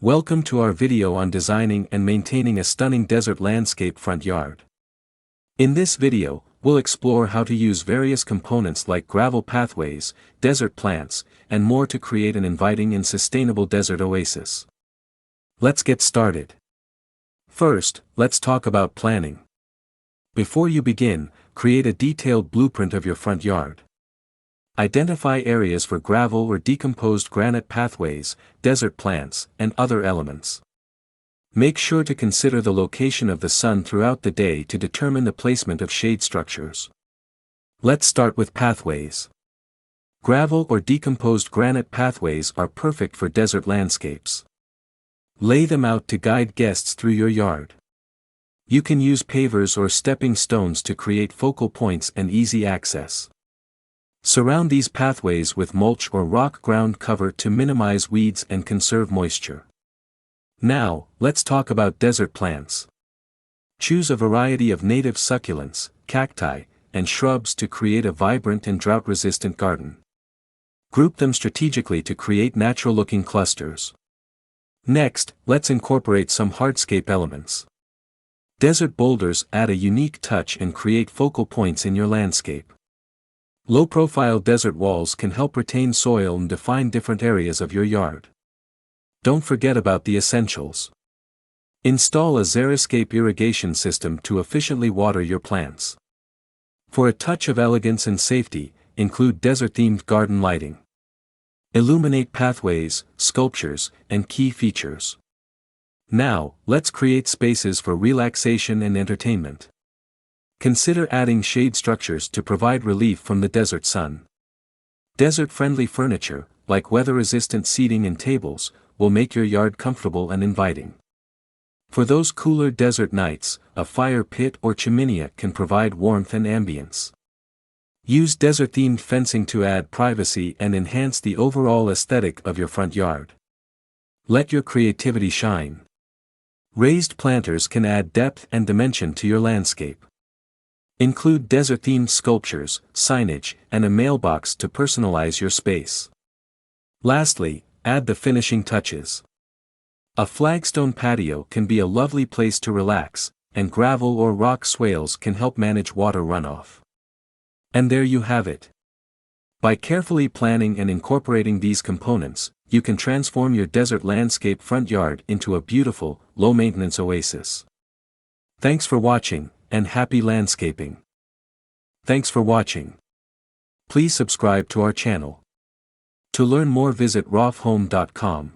Welcome to our video on designing and maintaining a stunning desert landscape front yard. In this video, we'll explore how to use various components like gravel pathways, desert plants, and more to create an inviting and sustainable desert oasis. Let's get started. First, let's talk about planning. Before you begin, create a detailed blueprint of your front yard. Identify areas for gravel or decomposed granite pathways, desert plants, and other elements. Make sure to consider the location of the sun throughout the day to determine the placement of shade structures. Let's start with pathways. Gravel or decomposed granite pathways are perfect for desert landscapes. Lay them out to guide guests through your yard. You can use pavers or stepping stones to create focal points and easy access. Surround these pathways with mulch or rock ground cover to minimize weeds and conserve moisture. Now, let's talk about desert plants. Choose a variety of native succulents, cacti, and shrubs to create a vibrant and drought-resistant garden. Group them strategically to create natural-looking clusters. Next, let's incorporate some hardscape elements. Desert boulders add a unique touch and create focal points in your landscape. Low-profile desert walls can help retain soil and define different areas of your yard. Don't forget about the essentials. Install a Xeriscape irrigation system to efficiently water your plants. For a touch of elegance and safety, include desert-themed garden lighting. Illuminate pathways, sculptures, and key features. Now, let's create spaces for relaxation and entertainment. Consider adding shade structures to provide relief from the desert sun. Desert-friendly furniture, like weather-resistant seating and tables, will make your yard comfortable and inviting. For those cooler desert nights, a fire pit or chimney can provide warmth and ambience. Use desert-themed fencing to add privacy and enhance the overall aesthetic of your front yard. Let your creativity shine. Raised planters can add depth and dimension to your landscape. Include desert-themed sculptures, signage, and a mailbox to personalize your space. Lastly, add the finishing touches. A flagstone patio can be a lovely place to relax, and gravel or rock swales can help manage water runoff. And there you have it. By carefully planning and incorporating these components, you can transform your desert landscape front yard into a beautiful, low-maintenance oasis. Thanks for watching, and happy landscaping. Thanks for watching. Please subscribe to our channel. To learn more, visit rawfhome.com.